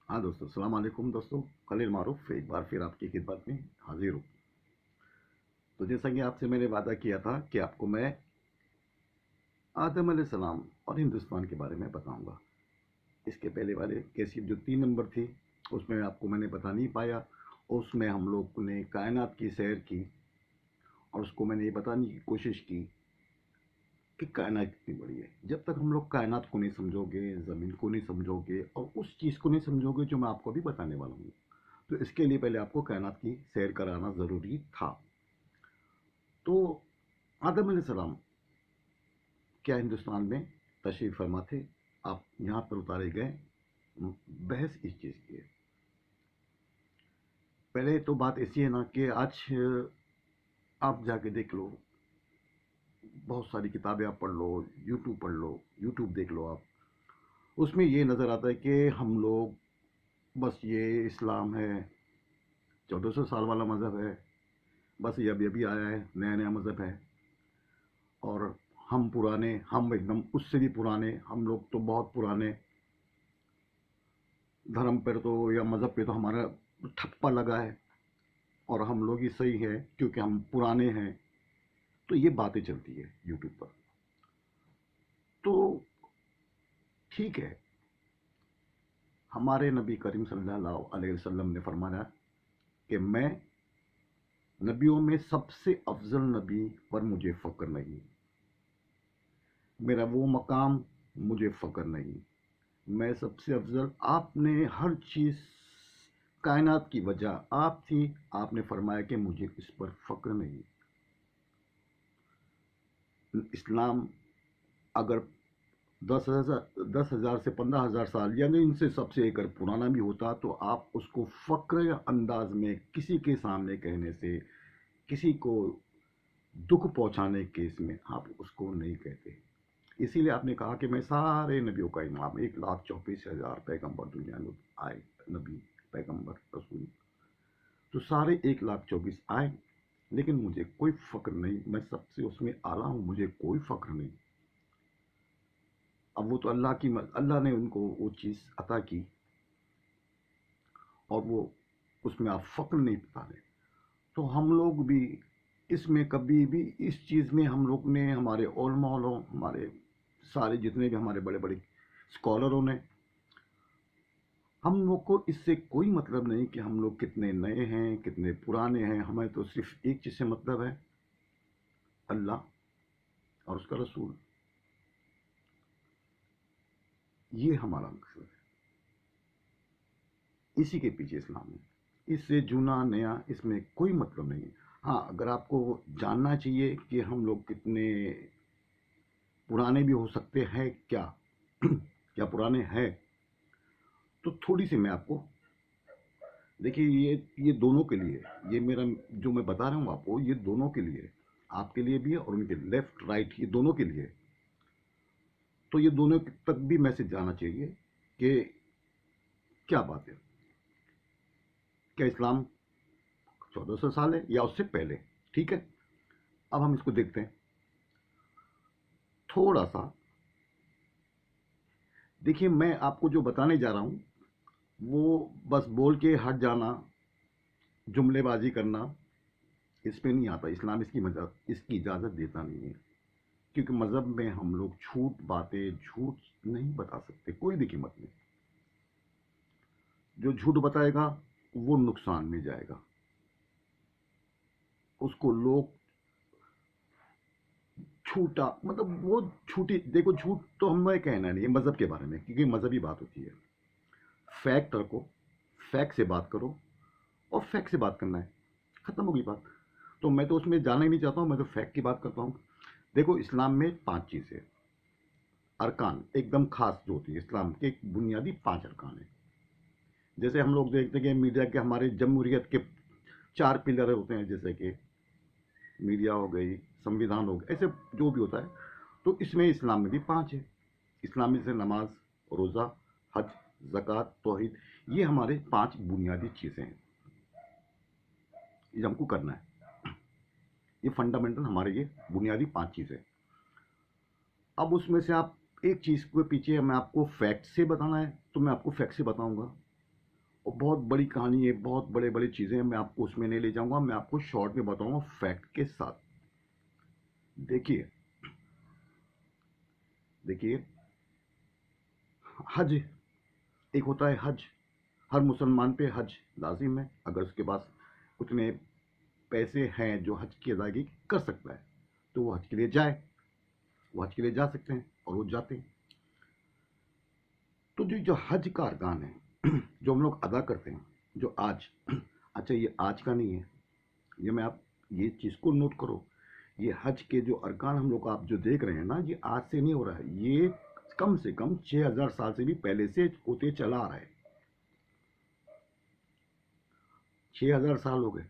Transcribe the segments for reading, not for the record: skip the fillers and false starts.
हाँ दोस्तों, अस्सलाम वालेकुम दोस्तों। खलील मारूफ एक बार फिर आपकी खिदमत में हाजिर हूँ। तो जैसा कि आपसे मैंने वादा किया था कि आपको मैं आदम अलैहिस्सलाम और हिंदुस्तान के बारे में बताऊंगा। इसके पहले वाले कैसी जो 3 नंबर थी उसमें आपको मैंने बता नहीं पाया। उसमें हम लोग ने कायनात की सैर की और उसको मैंने ये बताने की कोशिश की कि कायनात कितनी बड़ी है। जब तक हम लोग कायनात को नहीं समझोगे, ज़मीन को नहीं समझोगे और उस चीज़ को नहीं समझोगे जो मैं आपको अभी बताने वाला हूँ, तो इसके लिए पहले आपको कायनात की सैर कराना ज़रूरी था। तो आदम अलैहिस्सलाम क्या हिंदुस्तान में तशरीफ़ फरमा थे, आप यहाँ पर उतारे गए। बहस इस चीज़ की है। पहले तो बात ऐसी है ना कि आज आप जाके देख लो, बहुत सारी किताबें आप पढ़ लो, यूट्यूब देख लो आप। उसमें ये नज़र आता है कि हम लोग बस ये इस्लाम है, 1400 साल वाला मज़हब है, बस ये अभी अभी आया है, नया नया मज़हब है। और हम एकदम उससे भी पुराने, हम लोग तो बहुत पुराने धर्म पर तो या मज़हब पे तो हमारा ठप्पा लगा है और हम लोग ही सही है क्योंकि हम पुराने हैं। तो ये बातें चलती है यूट्यूब पर। तो ठीक है, हमारे नबी करीम सल्लल्लाहु अलैहि वसल्लम ने फरमाया कि मैं नबियों में सबसे अफजल नबी पर मुझे फ़क्र नहीं, मेरा वो मकाम मुझे फ़क्र नहीं, मैं सबसे अफजल। आपने हर चीज़, कायनात की वजह आप थी। आपने फरमाया कि मुझे इस पर फ़क्र नहीं। इस्लाम अगर 10,000 से 15,000 साल यानी इनसे सबसे अगर पुराना भी होता तो आप उसको फ़क्र या अंदाज में किसी के सामने कहने से, किसी को दुख पहुंचाने के इसमें आप उसको नहीं कहते। इसीलिए आपने कहा कि मैं सारे नबियों का इमाम, 1,24,000 पैगंबर दुनिया में आए, नबी पैगंबर रसूल, तो सारे 1,24,000 आए, लेकिन मुझे कोई फ़क्र नहीं, मैं सबसे उसमें आला हूँ, मुझे कोई फ़क्र नहीं। अब वो तो अल्लाह ने उनको वो चीज़ अता की और वो उसमें आप फ़क्र नहीं बता रहे। तो हम लोग भी इसमें कभी भी इस चीज़ में हम लोग ने, हमारे उलमाओं, हमारे सारे जितने भी हमारे बड़े बड़े स्कॉलरों ने, हम लोग को इससे कोई मतलब नहीं कि हम लोग कितने नए हैं कितने पुराने हैं। हमें तो सिर्फ एक चीज़ से मतलब है, अल्लाह और उसका रसूल। ये हमारा मकसद है, इसी के पीछे इस्लाम है। इससे जूना नया इसमें कोई मतलब नहीं है। हाँ, अगर आपको जानना चाहिए कि हम लोग कितने पुराने भी हो सकते हैं क्या क्या पुराने हैं, तो थोड़ी सी मैं आपको, देखिए ये दोनों के लिए ये मेरा जो मैं बता रहा हूँ आपको, ये दोनों के लिए, आपके लिए भी है और उनके लेफ्ट राइट, ये दोनों के लिए। तो ये दोनों तक भी मैसेज जाना चाहिए कि क्या बात है, क्या इस्लाम 1400 साल है या उससे पहले। ठीक है, अब हम इसको देखते हैं थोड़ा सा। देखिए, मैं आपको जो बताने जा रहा हूँ वो बस बोल के हट जाना, जुमलेबाजी करना, इस पे नहीं आता। इस्लाम इसकी इजाज़त देता नहीं है, क्योंकि मज़हब में हम लोग झूठ बातें, झूठ नहीं बता सकते कोई भी कीमत में। जो झूठ बताएगा वो नुकसान में जाएगा, उसको लोग झूठा मतलब वो झूठी, देखो झूठ तो हमें कहना नहीं है मज़हब के बारे में, क्योंकि मज़हबी बात होती है। फैक्ट रखो, फैक्ट से बात करो और फैक्ट से बात करना है, ख़त्म होगी बात। तो मैं तो उसमें जाना ही नहीं चाहता हूँ, मैं तो फैक्ट की बात करता हूँ। देखो, इस्लाम में 5 चीज़ें, अरकान एकदम खास जो होती है इस्लाम के, एक बुनियादी 5 अरकान है। जैसे हम लोग देखते हैं कि मीडिया के, हमारे जमहूरियत के 4 पिलर होते हैं, जैसे कि मीडिया हो गई, संविधान हो गया, ऐसे जो भी होता है। तो इसमें इस्लाम में भी 5 है। इस्लाम में से नमाज, रोज़ा, हज, ज़कात, तौहीद, ये हमारे 5 बुनियादी चीज़ें हैं, ये हमको करना है। ये फंडामेंटल हमारे, ये बुनियादी 5 चीज़ें। अब उसमें से आप एक चीज़ के पीछे मैं आपको फैक्ट से बताना है तो मैं आपको फैक्ट से बताऊंगा। اور بہت بڑی کہانی ہے، بہت بڑے بڑے چیزیں ہیں، میں آپ کو اس میں نہیں لے جاؤں گا، میں آپ کو شارٹ میں بتاؤں گا فیکٹ کے ساتھ. دیکھیے دیکھیے حج ایک ہوتا ہے حج. ہر مسلمان پہ حج لازم ہے، اگر اس کے پاس اتنے پیسے ہیں جو حج کی ادائیگی کر سکتا ہے تو وہ حج کے لیے جائے. وہ حج کے لیے جا سکتے ہیں اور وہ جاتے ہیں. تو جو حج کا ارکان ہے جو ہم لوگ ادا کرتے ہیں، جو آج اچھا یہ آج کا نہیں ہے، یہ میں آپ یہ چیز کو نوٹ کرو. یہ حج کے جو ارکان ہم لوگ آپ جو دیکھ رہے ہیں نا، یہ آج سے نہیں ہو رہا ہے، یہ کم سے کم 6,000 سال سے بھی پہلے سے ہوتے چلا آ رہا ہے. 6,000 سال ہو گئے.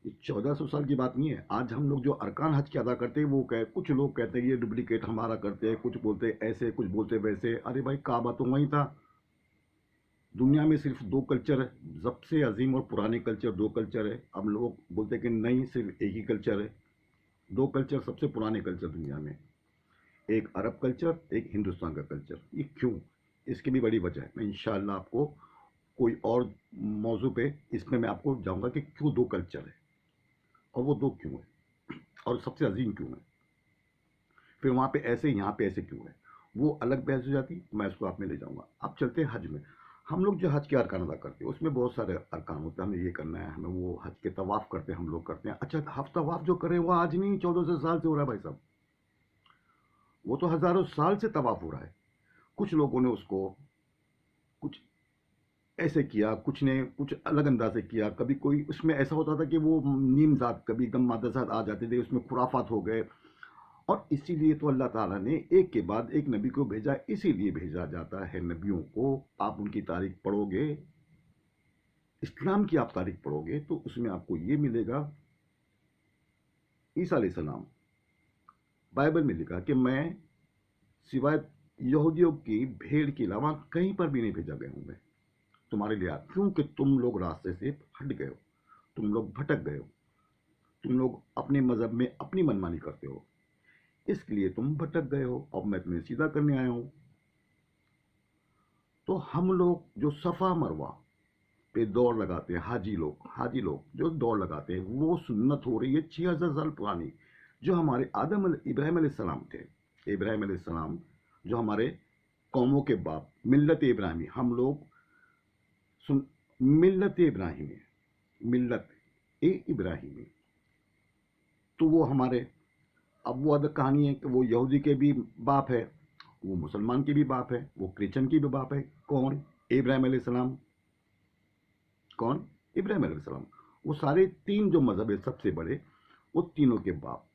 یہ 1,400 سال کی بات نہیں ہے. آج ہم لوگ جو ارکان حج کے ادا کرتے ہیں وہ کچھ لوگ کہتے ہیں یہ ڈپلیکیٹ ہمارا کرتے ہیں، کچھ بولتے ہیں ایسے، کچھ بولتے ویسے. ارے بھائی کعبہ تو وہیں تھا. دنیا میں صرف دو کلچر ہے، سب سے عظیم اور پرانے کلچر دو کلچر ہے. اب لوگ بولتے ہیں کہ نہیں، صرف ایک ہی کلچر ہے. دو کلچر سب سے پرانے کلچر دنیا میں، ایک عرب کلچر، ایک ہندوستان کا کلچر. یہ کیوں؟ اس کی بھی بڑی وجہ ہے. میں انشاءاللہ آپ کو کوئی اور موضوع پہ اس میں آپ کو جاؤں گا کہ کیوں دو کلچر ہے اور وہ دو کیوں ہے اور سب سے عظیم کیوں ہے. پھر وہاں پہ ایسے، یہاں پہ ایسے کیوں ہے، وہ الگ بحث ہو جاتی. میں اس کو آپ میں لے جاؤں گا. اب چلتے ہیں حج میں. ہم لوگ جو حج کے ارکان ادا کرتے ہیں اس میں بہت سارے ارکان ہوتے ہیں. ہمیں یہ کرنا ہے، ہمیں وہ حج کے طواف کرتے ہیں، ہم لوگ کرتے ہیں. اچھا طواف جو کریں وہ آج نہیں 1,400 سال سے ہو رہا ہے بھائی صاحب، وہ تو ہزاروں سال سے طواف ہو رہا ہے. کچھ لوگوں نے اس کو کچھ ایسے کیا، کچھ نے کچھ الگ انداز سے کیا. کبھی کوئی اس میں ایسا ہوتا تھا کہ وہ نیم ذات، کبھی ایک دم مادہ ذات آ جاتے تھے، اس میں خرافات ہو گئے. اور اسی لیے تو اللہ تعالیٰ نے ایک کے بعد ایک نبی کو بھیجا. اسی لیے بھیجا جاتا ہے نبیوں کو. آپ ان کی تاریخ پڑھو گے، اسلام کی آپ تاریخ پڑھو گے تو اس میں آپ کو یہ ملے گا. عیسیٰ علیہ السلام بائبل میں لکھا کہ میں سوائے یہودیوں کی بھیڑ کے علاوہ کہیں پر بھی نہیں بھیجا گیا ہوں. میں تمہارے لیے کیونکہ تم لوگ راستے سے ہٹ گئے ہو، تم لوگ بھٹک گئے ہو، تم لوگ اپنے مذہب میں اپنی منمانی کرتے ہو، اس لیے تم بھٹک گئے ہو. اب میں تمہیں سیدھا کرنے آیا ہوں. تو ہم لوگ جو صفا مروہ پہ دوڑ لگاتے ہیں، حاجی لوگ جو دوڑ لگاتے ہیں، وہ سنت ہو رہی ہے 6,000 سال پرانی. جو ہمارے ابراہیم علیہ السلام تھے، ابراہیم علیہ السلام جو ہمارے قوموں کے باپ، ملت ابراہیمی. ہم لوگ ملت ابراہیمی، ملت ابراہیمی. تو وہ ہمارے، اب وہ ادھر کہانی ہے کہ وہ یہودی کے بھی باپ ہے، وہ مسلمان کے بھی باپ ہے، وہ کرسچن کی بھی باپ ہے. کون؟ ابراہیم علیہ السلام. کون؟ ابراہیم علیہ السلام. وہ سارے تین جو مذہب ہے سب سے بڑے، وہ تینوں کے باپ،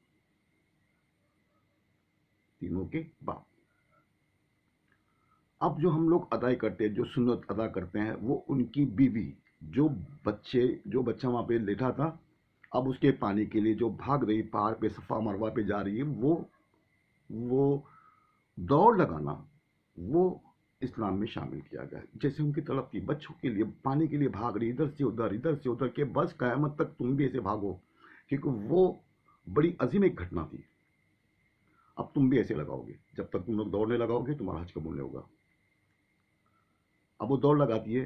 تینوں کے باپ. اب جو ہم لوگ ادائی کرتے ہیں، جو سنت ادا کرتے ہیں، وہ ان کی بیوی، جو بچہ وہاں پہ لیٹا تھا، اب اس کے پانی کے لیے جو بھاگ رہی پہاڑ پہ صفا مروہ پہ جا رہی ہے، وہ دوڑ لگانا وہ اسلام میں شامل کیا گیا. جیسے ان کی طلب تھی بچوں کے لیے، پانی کے لیے بھاگ رہی ادھر سے ادھر، ادھر سے ادھر، کہ بس قیامت تک تم بھی ایسے بھاگو، کیونکہ وہ بڑی عظیم ایک گھٹنا تھی. اب تم بھی ایسے لگاؤ گے، جب تک تم لوگ دوڑنے لگاؤ گے تمہارا حج قبول نہیں ہوگا. اب وہ دوڑ لگاتی ہے.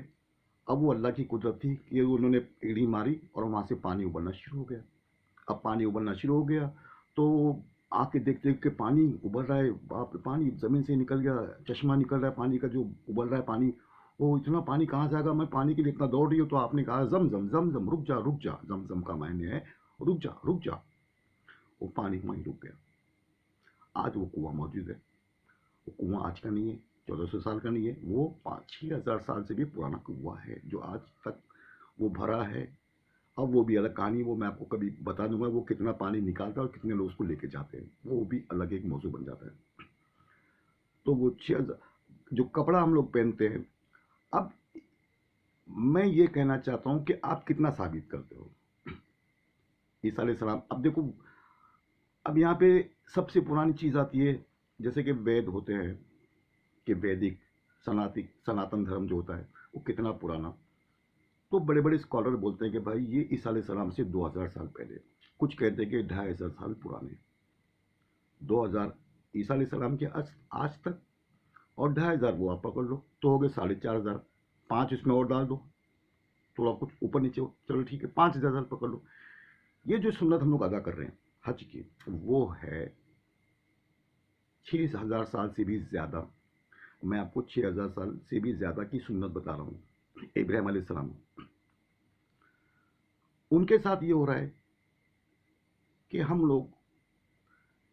اب وہ اللہ کی قدرت تھی کہ انہوں نے ایڑی ماری اور وہاں سے پانی ابلنا شروع ہو گیا. اب پانی ابلنا شروع ہو گیا تو آ کے دیکھتے کہ پانی ابل رہا ہے. باپ رے، پانی زمین سے نکل گیا، چشمہ نکل رہا ہے پانی کا جو ابل رہا ہے پانی. وہ اتنا پانی کہاں سے آ گا؟ میں پانی کے لیے اتنا دوڑ رہی ہوں. تو آپ نے کہا زمزم زمزم، رک جا رک جا. زمزم کا معنی ہے رک جا رک جا. وہ پانی وہیں رک گیا. آج وہ کنواں موجود ہے. وہ کنواں آج کا نہیں ہے، 1,400 سال کا نہیں ہے، وہ 5,000 6,000 سال سے بھی پرانا کنواں ہے جو آج تک وہ بھرا ہے. اب وہ بھی الگ کہانی، وہ میں آپ کو کبھی بتا دوں گا وہ کتنا پانی نکالتا ہے اور کتنے لوگ اس کو لے کے جاتے ہیں. وہ بھی الگ ایک موضوع بن جاتا ہے. تو وہ 6,000 جو کپڑا ہم لوگ پہنتے ہیں. اب میں یہ کہنا چاہتا ہوں کہ آپ کتنا ثابت کرتے ہو عیسیٰ علیہ السلام. اب دیکھو، اب یہاں پہ سب سے پرانی چیز آتی ہے، جیسے کہ وید ہوتے ہیں، کہ ویدک سناتن دھرم جو ہوتا ہے وہ کتنا پرانا. تو بڑے بڑے اسکالر بولتے ہیں کہ بھائی یہ عیسیٰ علیہ السلام سے 2,000 سال پہلے. کچھ کہتے ہیں کہ 2,500 سال پرانے. 2,000 عیسیٰ علیہ السلام کے آج تک، اور 2,500 وہ آپ پکڑ لو تو ہو گئے 4,500. 5 इसमें और डाल दो, थोड़ा कुछ ऊपर नीचे हो, चलो ठीक है 5000 साल पकड़ लो। ये जो सुन्नत हम लोग अदा कर रहे हैं हज की, वो है 6000 साल से भी ज़्यादा। मैं आपको 6000 साल से भी ज़्यादा की सुन्नत बता रहा हूँ। इब्राहिम अलैहिस्सलाम, उनके साथ ये हो रहा है कि हम लोग,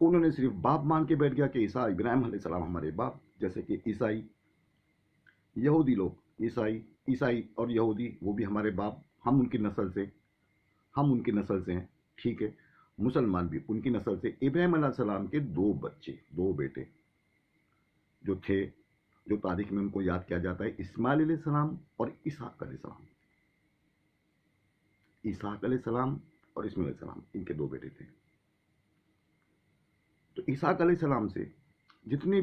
उन्होंने सिर्फ बाप मान के बैठ गया कि ईसा इब्राहिम अलैहिस्सलाम हमारे बाप, जैसे कि ईसाई यहूदी लोग, ईसाई और यहूदी वो भी हमारे बाप, हम उनकी नस्ल से हैं, ठीक है। मुसलमान भी उनकी नस्ल से। इब्राहिम अलैहिस्सलाम के 2 बच्चे, 2 बेटे जो थे, जो तारीख में उनको याद किया जाता है, इस्माइल अलैहिस्सलाम और इसहाक अलैहिस्सलाम। इसहाक अलैहिस्सलाम और इस्माइल अलैहिस्सलाम, इनके 2 बेटे थे। तो इसहाक अलैहिस्सलाम से जितने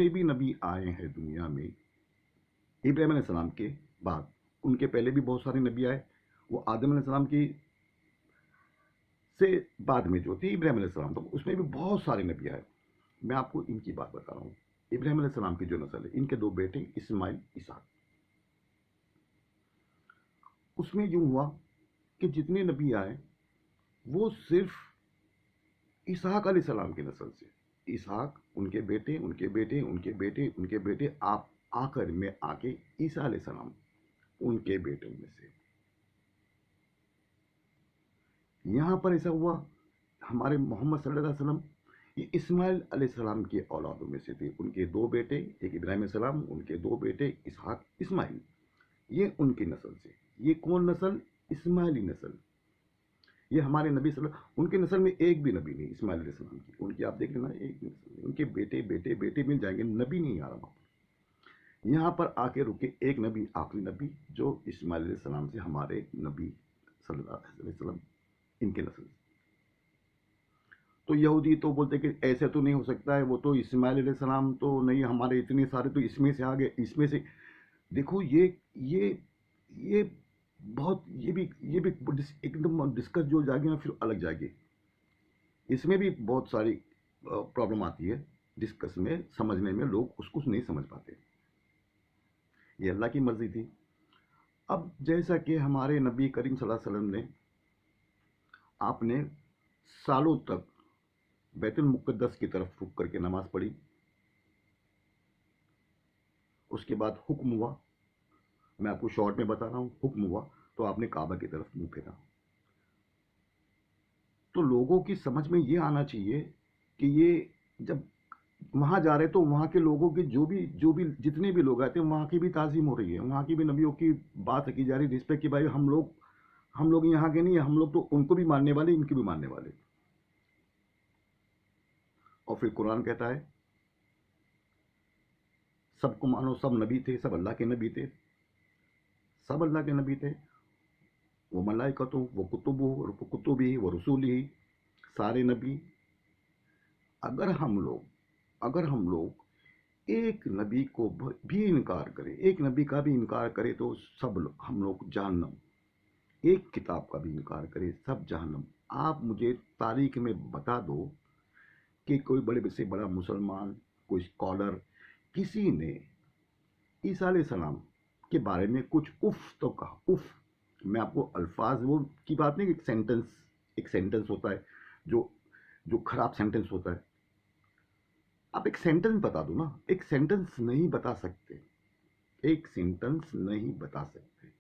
भी नबी आए हैं दुनिया में, इब्राहिम अलैहिस्सलाम के बाद, उनके पहले भी बहुत सारे नबी आए, वो आदम अलैहिस्सलाम की से बाद में जो थे इब्राहिम अलैहिस्सलाम, तो उसमें भी बहुत सारे नबी आए। मैं आपको इनकी बात बता रहा हूँ। इब्राहिम अलैहिस्सलाम की जो नस्ल है, इनके 2 बेटे इस्माइल, इसहाक, उसमें यूं हुआ कि जितने नबी आए वो सिर्फ इसहाक अलैहिस्सलाम की नस्ल से, इसहाक, उनके बेटे, उनके बेटे, उनके बेटे, उनके बेटे, आप आखिर में आके ईसा अलैहिस्सलाम, उनके बेटों में से। यहाँ पर ऐसा हुआ, हमारे मोहम्मद सल्लल्लाहु अलैहि वसल्लम ये इस्माइल अलैहिस्सलाम के औलादों में से थे। उनके 2 बेटे, एक इब्राहिम अलैहिस्सलाम, उनके 2 बेटे इसहाक, इस्माइल, ये उनकी नस्ल से। ये कौन नस्ल? इस्माइली नस्ल। ये हमारे नबी उनकी नस्ल में एक भी नबी नहीं इस्माइल अलैहिस्सलाम की, उनकी आप देख लेना, एक भी नस्ल नहीं। उनके बेटे बेटे बेटे मिल जाएंगे, नबी नहीं आ रहा। यहाँ पर आके रुके एक नबी, आखिरी नबी, जो इस्माइल अलैहिस्सलाम से, हमारे नबी सल्लल्लाहु अलैहि वसल्लम, इनके नस्ल। तो यहूदी तो बोलते कि ऐसे तो नहीं हो सकता है, वो तो इस्माइल अलैहिस्सलाम तो नहीं, हमारे इतने सारे तो इसमें से आ गए, इसमें से। देखो ये बहुत, ये भी एकदम डिस्कस जो जाएगी ना, फिर अलग जाएगी। इसमें भी बहुत सारी प्रॉब्लम आती है डिस्कस में, समझने में, लोग उसको नहीं समझ पाते। ये अल्लाह की मर्जी थी। अब जैसा कि हमारे नबी करीम सल्लल्लाहु अलैहि वसल्लम ने, आपने सालों तक बैतुल मुक़द्दस की तरफ रुक करके नमाज पढ़ी, उसके बाद हुक्म हुआ, मैं आपको शॉर्ट में बता रहा हूँ, हुक्म हुआ तो आपने काबा की तरफ मुंह फेरा। तो लोगों की समझ में ये आना चाहिए कि ये जब वहाँ जा रहे तो वहाँ के लोगों के जो भी जितने भी लोग आए थे, वहाँ की भी ताज़ीम हो रही है, वहाँ की भी नबियों की बात की जा रही है, रिस्पेक्ट की। भाई हम लोग यहाँ के नहीं है, हम लोग तो उनको भी मानने वाले, इनकी भी मानने वाले। और फिर कुरान कहता है सबको मानो, सब नबी थे, सब अल्लाह के नबी थे, सब अल्लाह के नबी थे। वो मलाइकतु, वो कुतुबी, वो रसूली, सारे नबी। अगर हम लोग एक नबी को भी इनकार करें, एक नबी का भी इनकार करें, तो हम लोग जहन्नम। एक किताब का भी इनकार करें, सब जहन्नम। आप मुझे तारीख में बता दो कि कोई बड़े से बड़ा मुसलमान, कोई स्कॉलर, किसी ने ईसा अलैहिस्सलाम के बारे में कुछ उफ तो कहा? उफ, मैं आपको अल्फाज वो की बात नहीं, एक सेंटेंस होता है जो खराब सेंटेंस होता है, आप एक सेंटेंस बता दो ना। एक सेंटेंस नहीं बता सकते, एक सेंटेंस नहीं बता सकते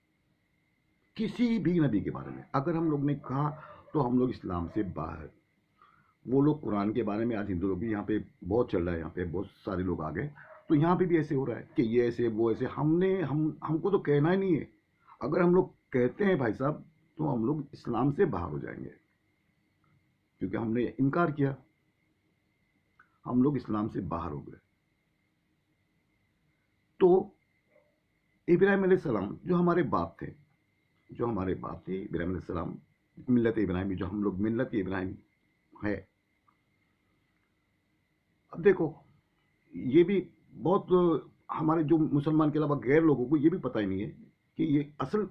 किसी भी नबी के बारे में। अगर हम लोग ने कहा तो हम लोग इस्लाम से बाहर। वो लोग कुरान के बारे में, आज हिंदू लोग भी यहाँ पे बहुत चल रहा है, यहाँ पे बहुत सारे लोग आ गए, तो यहाँ पे भी ऐसे हो रहा है कि ये ऐसे वो ऐसे। हमको तो कहना ही नहीं है। अगर हम लोग कहते हैं भाई साहब, तो हम लोग इस्लाम से बाहर हो जाएंगे, क्योंकि हमने इनकार किया, हम लोग इस्लाम से बाहर हो गए। तो इब्राहिम अलैहिस्सलाम जो हमारे बाप थे, इब्राहिम अलैहिस्सलाम, मिल्लत इब्राहिम, जो हम लोग मिल्लत इब्राहिम है। अब देखो, ये भी बहुत हमारे जो मुसलमान के अलावा गैर लोगों को ये भी पता ही नहीं है कि ये असल,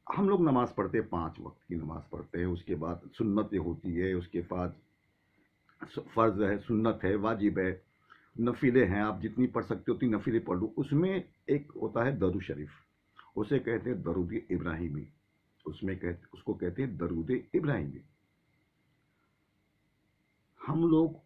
हम लोग नमाज पढ़ते हैं, 5 वक्त की नमाज पढ़ते हैं, उसके बाद सुन्नतें होती है, उसके बाद फ़र्ज़ है, सुन्नत है, वाजिब है, नफिले हैं, आप जितनी पढ़ सकते हो उतनी नफिले पढ़ लो। उसमें एक होता है दरूद शरीफ, उसे कहते हैं दरूद इब्राहिमी, उसको कहते हैं दरूद इब्राहिमी। हम लोग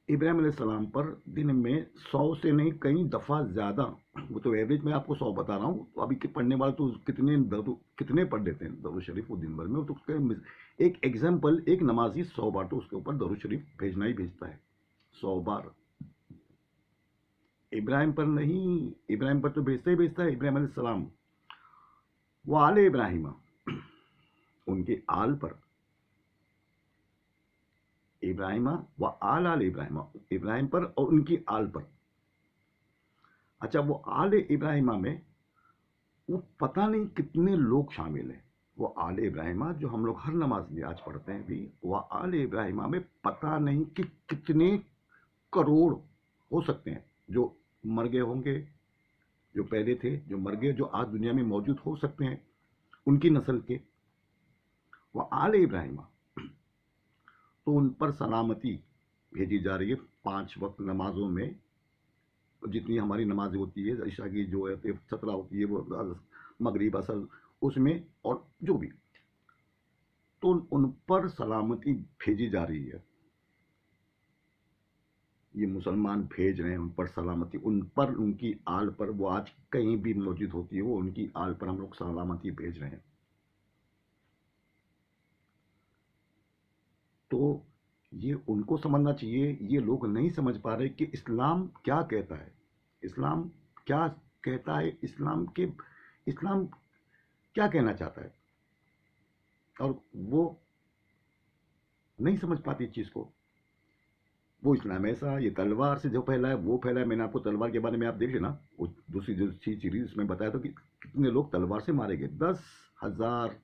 इब्राहिम अलैहिस्सलाम पर दिन में 100 से नहीं कई दफ़ा ज़्यादा, वो तो एवरेज में आपको 100 बता रहा हूँ, तो अभी के पढ़ने वाले तो कितने पढ़ लेते हैं दरूद शरीफ वो दिन भर में। तो उसके एक एग्जाम्पल, एक नमाजी 100 बार तो उसके ऊपर दरूद शरीफ भेजना ही भेजता है, 100 बार। इब्राहिम पर नहीं, इब्राहिम पर तो भेजता ही भेजता है। इब्राहिम अलैहिस्सलाम वो आले इब्राहिम, उनके आल पर, इब्राहिम व आल इब्राहिम, इब्राहिम पर और उनकी आल पर। अच्छा, वो आले इब्राहिमा में वो पता नहीं कितने लोग शामिल हैं। वो आले इब्राहिमा जो हम लोग हर नमाज में आज पढ़ते हैं भी, वह आले इब्राहिमा में पता नहीं कि कितने करोड़ हो सकते हैं जो मर गए होंगे, जो पहले थे, जो मर गए, जो आज दुनिया में मौजूद हो सकते हैं, उनकी नस्ल के। वह आले इब्राहिमा, तो उन पर सलामती भेजी जा रही है 5 वक्त नमाजों में। जितनी हमारी नमाज होती है ईशा की जो है 17 होती है, वो मगरिब असल उसमें, और जो भी, तो उन पर सलामती भेजी जा रही है। ये मुसलमान भेज रहे हैं उन पर सलामती, उन पर, उनकी आल पर, वो आज कहीं भी मौजूद होती है, वो उनकी आल पर हम लोग सलामती भेज रहे हैं। तो ये उनको समझना चाहिए, ये लोग नहीं समझ पा रहे कि इस्लाम क्या कहता है, इस्लाम क्या कहता है, इस्लाम क्या कहना चाहता है, और वो नहीं समझ पाती इस चीज़ को। वो इस्लाम ऐसा, ये तलवार से जो फैला है वो फैला है। मैंने आपको तलवार के बारे में आप देख लेना, वो दूसरी जो सीरीज उसमें बताया था कि कितने लोग तलवार से मारे गए, 10,000,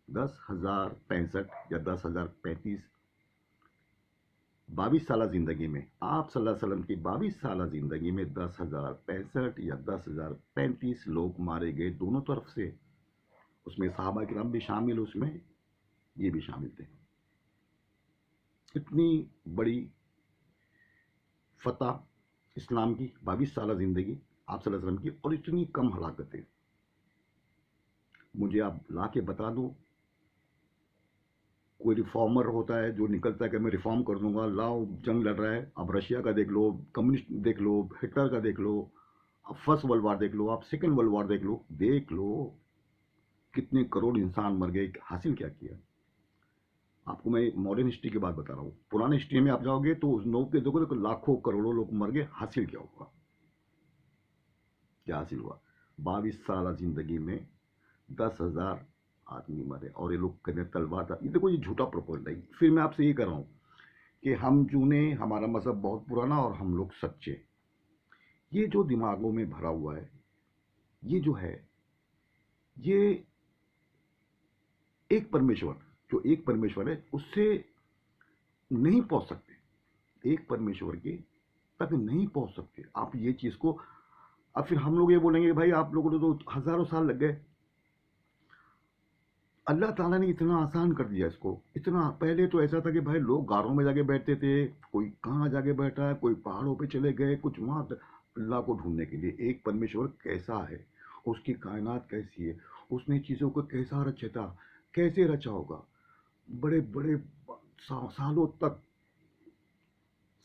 10,065 या 10,035, 22 साल जिंदगी में, आप सल्लल्लाहु अलैहि वसल्लम की 22 साल जिंदगी में 10,065 या 10,035 लोग मारे गए दोनों तरफ से। उसमें सहाबा किराम भी शामिल, उसमें ये भी शामिल थे। इतनी बड़ी फतह इस्लाम की, 22 साल जिंदगी आप सल्लल्लाहु अलैहि वसल्लम की, और इतनी कम हलाकतें। मुझे आप ला के बता दो, कोई रिफॉर्मर होता है जो निकलता है कि मैं रिफॉर्म कर दूंगा, लाओ जंग लड़ रहा है, अब रशिया का देख लो, कम्युनिस्ट देख लो, हिटलर का देख लो, आप फर्स्ट वर्ल्ड वॉर देख लो, आप सेकेंड वर्ल्ड वॉर देख लो, कितने करोड़ इंसान मर गए, हासिल क्या किया। आपको मैं मॉडर्न हिस्ट्री की बात बता रहा हूँ, पुरानी हिस्ट्री में आप जाओगे तो उस नौ के देखोगे तो लाखों करोड़ों लोग मर गए, हासिल क्या हुआ, क्या हासिल हुआ। 22 साल जिंदगी में 10,000 आदमी मरे, और ये लोग कहते तलवार था। ये देखो, ये झूठा प्रपोजल है। फिर मैं आपसे ये कर रहा हूँ कि हम जूने, हमारा मजहब बहुत पुराना और हम लोग सच्चे, ये जो दिमागों में भरा हुआ है, ये जो है, ये एक परमेश्वर, जो एक परमेश्वर है उससे नहीं पहुंच सकते, एक परमेश्वर के तक नहीं पहुंच सकते आप ये चीज को। अब फिर हम लोग ये बोलेंगे भाई आप लोगों ने तो हजारों साल लग गए। अल्लाह ताला ने इतना आसान कर दिया इसको, इतना। पहले तो ऐसा था कि भाई लोग गारों में जाके बैठते थे, कोई कहाँ जाके बैठा है, कोई पहाड़ों पे चले गए, कुछ वहाँ अल्लाह को ढूंढने के लिए। एक परमेश्वर कैसा है, उसकी कायनात कैसी है, उसने चीज़ों को कैसा रचा था, कैसे रचा होगा, बड़े बड़े सालों तक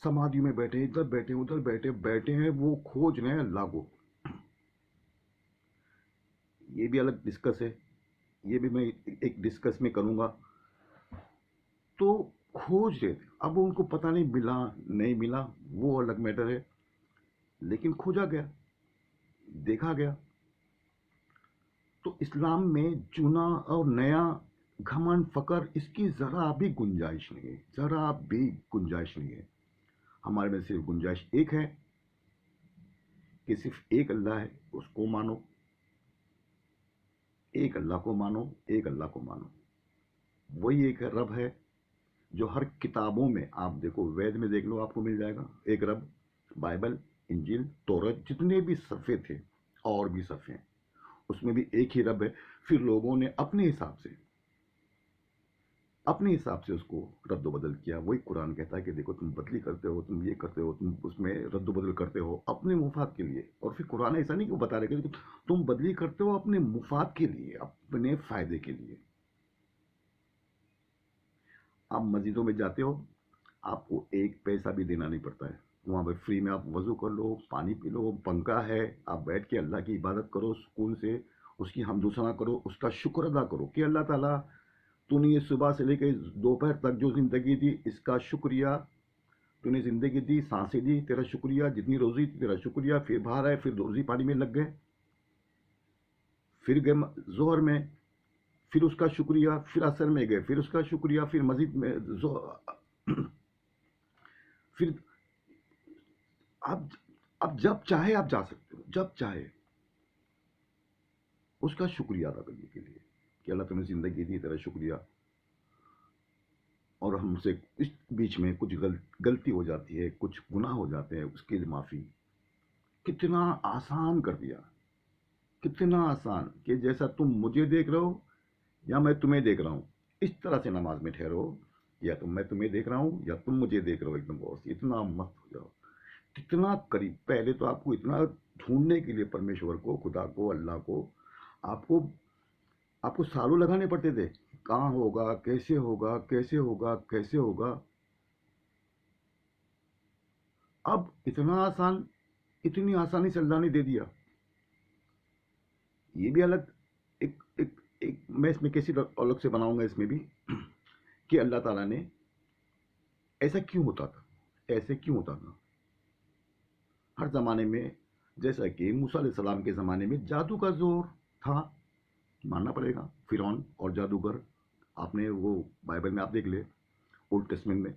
समाधि में बैठे, इधर बैठे उधर बैठे बैठे हैं, वो खोज रहे हैं अल्लाह को। ये भी अलग डिस्कस है, ये भी मैं एक डिस्कस में करूँगा। तो खोज रहे थे, अब उनको पता नहीं मिला नहीं मिला, वो अलग मैटर है, लेकिन खोजा गया, देखा गया। तो इस्लाम में चुना और नया, घमंड, फकर, इसकी ज़रा भी गुंजाइश नहीं है, ज़रा भी गुंजाइश नहीं है। हमारे में सिर्फ गुंजाइश एक है कि सिर्फ एक अल्लाह है, उसको मानो, एक अल्लाह को मानो, एक अल्लाह को मानो। वही एक रब है जो हर किताबों में, आप देखो वेद में देख लो आपको मिल जाएगा एक रब। बाइबल, इंजिल, तौरात, जितने भी सफ़े थे और भी सफ़े हैं, उसमें भी एक ही रब है। फिर लोगों ने अपने हिसाब से अपने हिसाब से उसको रद्द बदल किया। वही कुरान कहता है कि देखो तुम बदली करते हो, तुम ये करते हो, तुम उसमें रद्द बदल करते हो अपने मुफाद के लिए। और फिर कुरान ऐसा नहीं क्यों बता रहे कि तुम बदली करते हो अपने मुफाद के लिए, अपने फायदे के लिए। आप मस्जिदों में जाते हो, आपको एक पैसा भी देना नहीं पड़ता है। वहाँ पे फ्री में आप वजू कर लो, पानी पी लो, पंखा है, आप बैठ के अल्लाह की इबादत करो सुकून से, उसकी हमदुसना करो, उसका शुक्र अदा करो कि अल्लाह ताला तूने ये सुबह से लेकर दोपहर तक जो ज़िंदगी दी इसका शुक्रिया, तूने ज़िंदगी दी, सांसें दी, तेरा शुक्रिया, जितनी रोज़ी थी तेरा शुक्रिया। फिर बाहर आए, फिर रोज़ी पानी में लग गए, फिर गए जोहर में, फिर उसका शुक्रिया, फिर असर में गए, फिर उसका शुक्रिया, फिर मस्जिद में फिर आप अब जब चाहे आप जा सकते हो, जब चाहे उसका शुक्रिया अदा करने के लिए कि अल्लाह तूने ज़िंदगी दी, तेरा शुक्रिया। और हमसे इस बीच में कुछ गलती हो जाती है, कुछ गुनाह हो जाते हैं, उसके लिए माफ़ी। कितना आसान कर दिया, कितना आसान कि जैसा तुम मुझे देख रहे हो या मैं तुम्हें देख रहा हूँ, इस तरह से नमाज में ठहरो। या तो मैं तुम्हें देख रहा हूँ या तुम मुझे देख रहे हो, एकदम गौर से, इतना मस्त हो जाओ, कितना करीब। पहले तो आपको इतना ढूंढने के लिए परमेश्वर को, खुदा को, अल्लाह को, आपको आपको सालों लगाने पड़ते थे। कहाँ होगा, कैसे होगा, कैसे होगा, कैसे होगा। अब इतना आसान, इतनी आसानी से अल्लाह ने दे दिया। ये भी अलग, एक एक एक मैं इसमें कैसी अलग से बनाऊंगा इसमें भी कि अल्लाह ताला ने ऐसा क्यों होता था, ऐसे क्यों होता था। हर ज़माने में, जैसा कि मूसा अलैहिस्सलाम के ज़माने में जादू का जोर था, मानना पड़ेगा। फिरौन और जादूगर, आपने वो बाइबल में आप देख ले, ओल्ड टेस्टमेंट में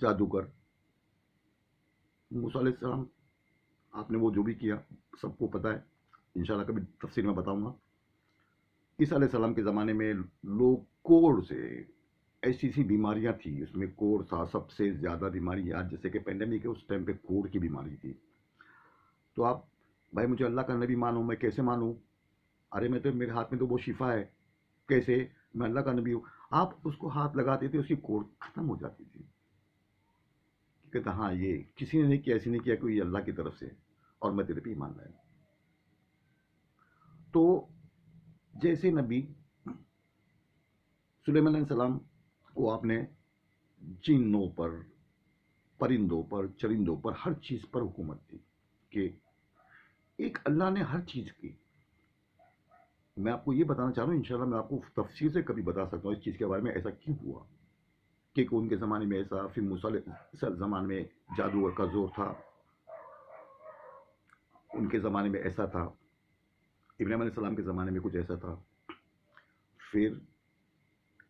जादूगर, मूसा अलैहिस्सलाम, आपने वो जो भी किया सबको पता है, इंशाल्लाह कभी तफसीर में बताऊंगा। ईसा अलैहिस्सलाम के ज़माने में लोग कोड़ से, ऐसी ऐसी बीमारियां थी, उसमें कोड़ था सबसे ज़्यादा बीमारी। आज जैसे कि पेंडेमिक है, उस टाइम पे कोड़ की बीमारी थी। तो आप, भाई मुझे अल्लाह का नबी मानो, मैं कैसे मानूं? अरे मैं तो, मेरे हाथ में तो वो शिफा है, कैसे? मैं अल्लाह का नबी हूँ। आप उसको हाथ लगाते थे, उसकी कोड़ खत्म हो जाती थी। कहता हाँ ये किसी ने नहीं किया, ऐसी नहीं किया, कोई अल्लाह की तरफ से, और मैं तेरे पे ईमान लाया। तो जैसे नबी सुलेमान अलैहिस्सलाम को आपने जिन्नों पर, परिंदों पर, चरिंदों पर, हर चीज़ पर हुकूमत दी कि एक अल्लाह ने हर चीज़ की। मैं आपको ये बताना चाह रहा हूँ, इंशाल्लाह मैं आपको तफसीर से कभी बता सकता हूँ इस चीज़ के बारे में, ऐसा क्यों हुआ कि उनके ज़माने में ऐसा, फिर मूसा ज़माने में जादूगर का जोर था, उनके ज़माने में ऐसा था, इब्राहीम अलैहिस्सलाम के ज़माने में कुछ ऐसा था, फिर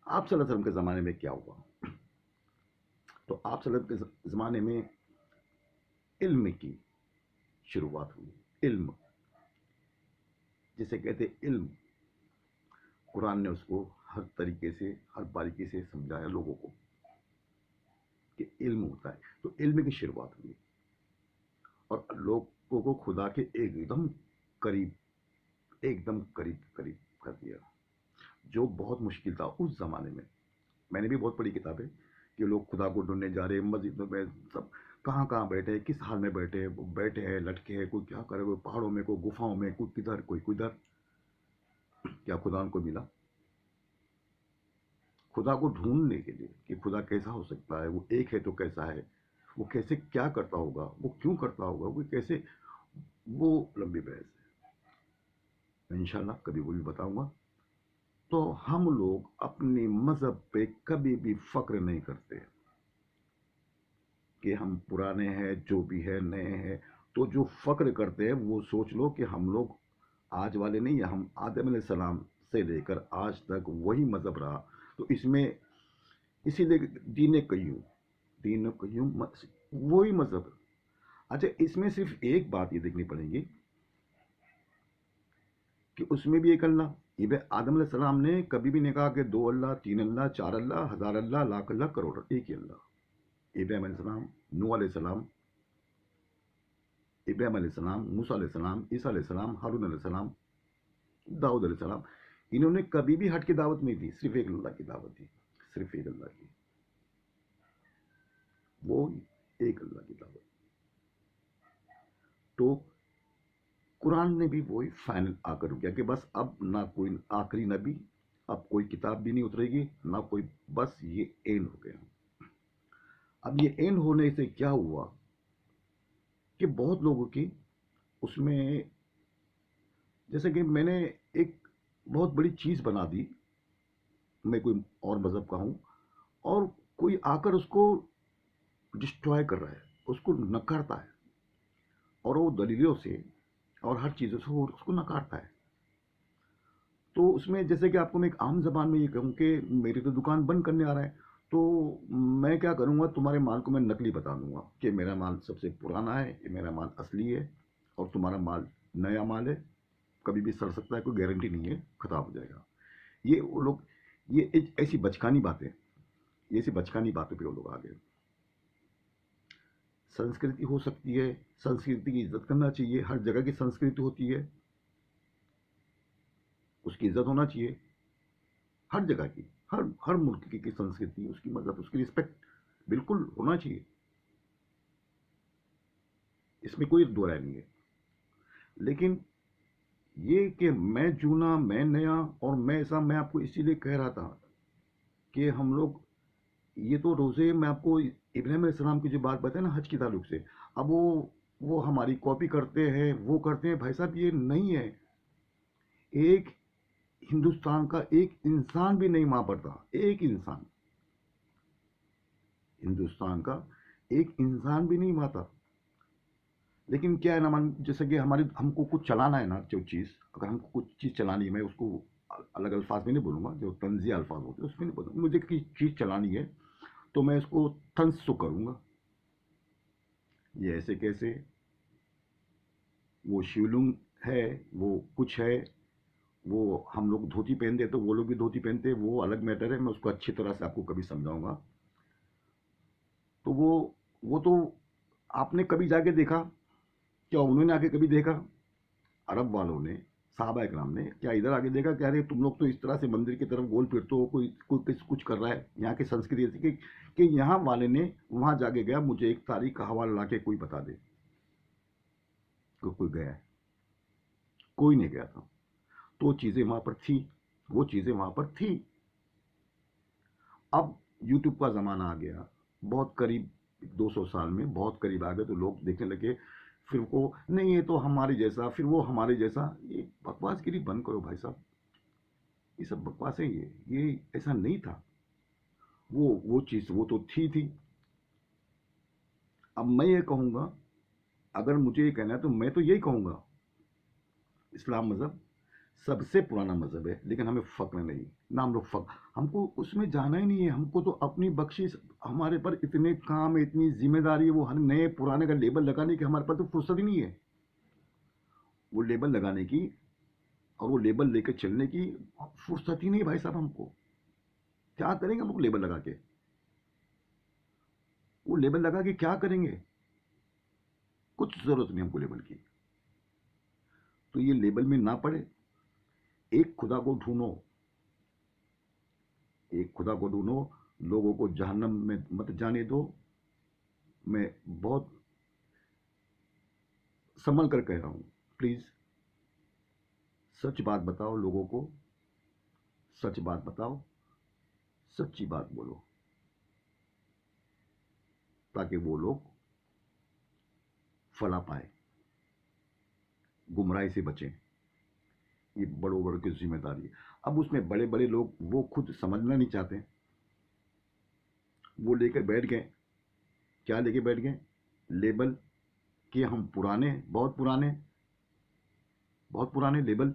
आप सल्लल्लाहु अलैहि वसल्लम के ज़माने में क्या हुआ। तो आप सल्लल्लाहु अलैहि वसल्लम के ज़माने में इल्म की शुरुआत हुई। इल्म जिसे कहते इल्म, कुरान ने उसको हर तरीके से, हर बारीकी से समझाया लोगों को कि इल्म होता है। तो इल्म की शुरुआत हुई और लोगों को खुदा के एकदम करीब, एकदम करीब करीब कर दिया, जो बहुत मुश्किल था उस ज़माने में। मैंने भी बहुत पढ़ी किताबें कि लोग खुदा को ढूंढने जा रहे हैं, मस्जिदों में सब कहाँ कहाँ बैठे हैं, किस हाल में बैठे हैं, वो बैठे हैं, लटके हैं, कोई क्या करे, कोई पहाड़ों में, कोई गुफाओं में, कोई किधर, कोई किधर। क्या खुदा उनको मिला? खुदा को ढूंढने के लिए कि खुदा कैसा हो सकता है, वो एक है तो कैसा है, वो कैसे, क्या करता होगा, वो क्यों करता होगा, वो कैसे, वो लंबी बहस है, इंशाल्लाह कभी वो भी बताऊंगा। तो हम लोग अपने मजहब पे कभी भी फक्र नहीं करते कि हम पुराने हैं, जो भी है, नए हैं। तो जो फक्र करते हैं वो सोच लो कि हम लोग आज वाले नहीं है, हम आदम अलैहिस्सलाम से लेकर आज तक वही मजहब रहा। तो इसमें इसीलिए दीन कय्यूम, दीन कय्यूम वही मजहब। अच्छा, इसमें सिर्फ एक बात ये देखनी पड़ेगी कि उसमें भी एक अल्लाह। ये आदम अलैहिस्सलाम ने कभी भी नहीं कहा कि दो अल्लाह, तीन अल्लाह, चार अल्लाह, हजार अल्लाह, लाख अल्लाह, करोड़, एक ही अल्लाह। इब्राहिम अलैहिस्सलाम, नूह अलैहिस्सलाम, इब्राहिम अलैहिस्सलाम, मूसा अलैहिस्सलाम, ईसा अलैहिस्सलाम, हारून अलैहिस्सलाम, दाऊद अलैहिस्सलाम, इन्होंने कभी भी हट की दावत नहीं दी, सिर्फ एक अल्लाह की दावत दी, सिर्फ एक अल्लाह की, वो एक अल्लाह की दावत। तो कुरान ने भी वही फाइनल आकर किया कि बस अब ना कोई आखिरी नबी, अब कोई किताब भी नहीं उतरेगी ना कोई, बस ये एंड हो गया। अब ये एंड होने से क्या हुआ कि बहुत लोगों की उसमें, जैसे कि मैंने एक बहुत बड़ी चीज़ बना दी, मैं कोई और मज़हब का हूँ, और कोई आकर उसको डिस्ट्रॉय कर रहा है, उसको नकारता है, और वो दलीलों से और हर चीज़ों से वो उसको नकारता है। तो उसमें जैसे कि आपको मैं एक आम ज़बान में ये कहूँ कि मेरी तो दुकान बंद करने आ रहा है, तो मैं क्या करूँगा, तुम्हारे माल को मैं नकली बता दूंगा कि मेरा माल सबसे पुराना है, ये मेरा माल असली है, और तुम्हारा माल नया माल है, कभी भी सड़ सकता है, कोई गारंटी नहीं है, ख़राब हो जाएगा। ये वो लोग, ये ऐसी बचकानी बातें, ये ऐसी बचकानी बातों पे वो लोग आ गए। संस्कृति हो सकती है, संस्कृति की इज्जत करना चाहिए, हर जगह की संस्कृति होती है, उसकी इज्जत होना चाहिए, हर जगह की, हर हर मुल्क की संस्कृति, उसकी मतलब उसकी रिस्पेक्ट बिल्कुल होना चाहिए, इसमें कोई दो राय नहीं है। लेकिन ये कि मैं जूना, मैं नया और मैं ऐसा, मैं आपको इसीलिए कह रहा था कि हम लोग, ये तो रोज़े मैं आपको इब्राहिम अलैहिस्सलाम की जो बात बताए ना हज की ताल्लुक से, अब वो हमारी कॉपी करते हैं, वो करते हैं, भाई साहब ये नहीं है। एक हिंदुस्तान का एक इंसान भी नहीं मां पड़ता, एक इंसान, हिंदुस्तान का एक इंसान भी नहीं माता। लेकिन क्या है ना, मान जैसे कि हमारी, हमको कुछ चलाना है ना, जो चीज़, अगर हमको कुछ चीज़ चलानी है, मैं उसको अलग अल्फाज में नहीं बोलूँगा, जो तंजिया अल्फाज होते हैं उसमें नहीं बोलूँगा, मुझे किसी चीज़ चलानी है तो मैं इसको तंज तो करूँगा। ये ऐसे कैसे, वो शिवलिंग है, वो कुछ है, वो हम लोग धोती पहनते हैं तो वो लोग भी धोती पहनते हैं, वो अलग मैटर है, मैं उसको अच्छी तरह से आपको कभी समझाऊंगा। तो वो तो आपने कभी जाके देखा, क्या उन्होंने आके कभी देखा, अरब वालों ने, साहबा इकराम ने क्या इधर आके देखा कि अरे तुम लोग तो इस तरह से मंदिर की तरफ गोल फिरते हो, कोई कोई कुछ कर रहा है। यहाँ की संस्कृति ऐसी कि यहाँ वाले ने वहाँ जाके गया, मुझे एक तारीख का हवाला ला के कोई बता दे कोई गया है, कोई नहीं गया था। तो वो चीज़ें वहाँ पर थी, वो चीज़ें वहाँ पर थी। अब यूट्यूब का ज़माना आ गया, बहुत करीब 200 साल में बहुत करीब आ गए, तो लोग देखने लगे, फिर वो नहीं ये तो हमारे जैसा, फिर वो हमारे जैसा। ये बकवासगिरी बंद करो भाई साहब, ये सब बकवास है, ये ऐसा नहीं था। वो चीज़ वो तो थी। अब मैं ये कहूँगा, अगर मुझे ये कहना है तो मैं तो यही कहूँगा, इस्लाम मज़हब सबसे पुराना मज़हब है, लेकिन हमें फ़क्र नहीं ना, हम लोग फ़क्र, हमको उसमें जाना ही नहीं है, हमको तो अपनी बख्शिश, हमारे पर इतने काम है, इतनी जिम्मेदारी है, वो हर नए पुराने का लेबल लगाने की हमारे पास तो फुर्सत ही नहीं है, वो लेबल लगाने की और वो लेबल लेकर चलने की फुर्सत ही नहीं भाई साहब। हमको क्या करेंगे, हम लोग लेबल लगा के, वो लेबल लगा के क्या करेंगे, कुछ ज़रूरत नहीं हमको लेबल की। तो ये लेबल में ना पड़े, एक खुदा को ढूंढो, एक खुदा को ढूंढो, लोगों को जहन्नम में मत जाने दो। मैं बहुत संभल कर कह रहा हूँ, प्लीज़ सच बात बताओ लोगों को, सच बात बताओ, सच्ची बात बोलो, ताकि वो लोग फला पाए, गुमराही से बचें। ये बड़ों बड़ों की जिम्मेदारी है। अब उसमें बड़े बड़े लोग वो खुद समझना नहीं चाहते, वो लेकर बैठ गए, क्या लेके बैठ गए, लेबल, कि हम पुराने, बहुत पुराने, बहुत पुराने लेबल।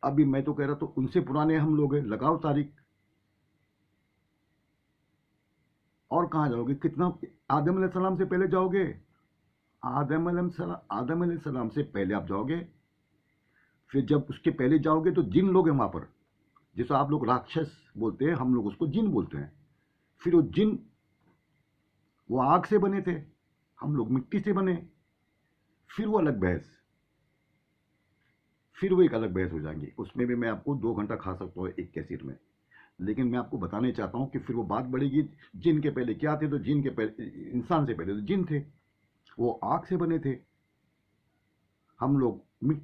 अभी मैं तो कह रहा, तो उनसे पुराने हम लोग हैं, लगाओ तारीख। और कहाँ जाओगे, कितना, आदम अलैहिस्सलाम से पहले जाओगे, आदम अलैहिस्सलाम से पहले आप जाओगे, फिर जब उसके पहले जाओगे तो जिन लोग हैं वहाँ पर, जैसे आप लोग राक्षस बोलते हैं, हम लोग उसको जिन बोलते हैं। फिर वो जिन, वो आग से बने थे, हम लोग मिट्टी से बने। फिर वो अलग बहस, پھر وہ ایک الگ بحث ہو جائیں گی. اس میں بھی میں آپ کو 2 گھنٹہ کھا سکتا ہوں ایک کیسٹ میں. لیکن میں آپ کو بتانے چاہتا ہوں کہ پھر وہ بات بڑھے گی جن کے پہلے کیا تھے. تو جن کے پہلے انسان سے پہلے تو جن تھے, وہ آگ سے بنے تھے. ہم لوگ مٹی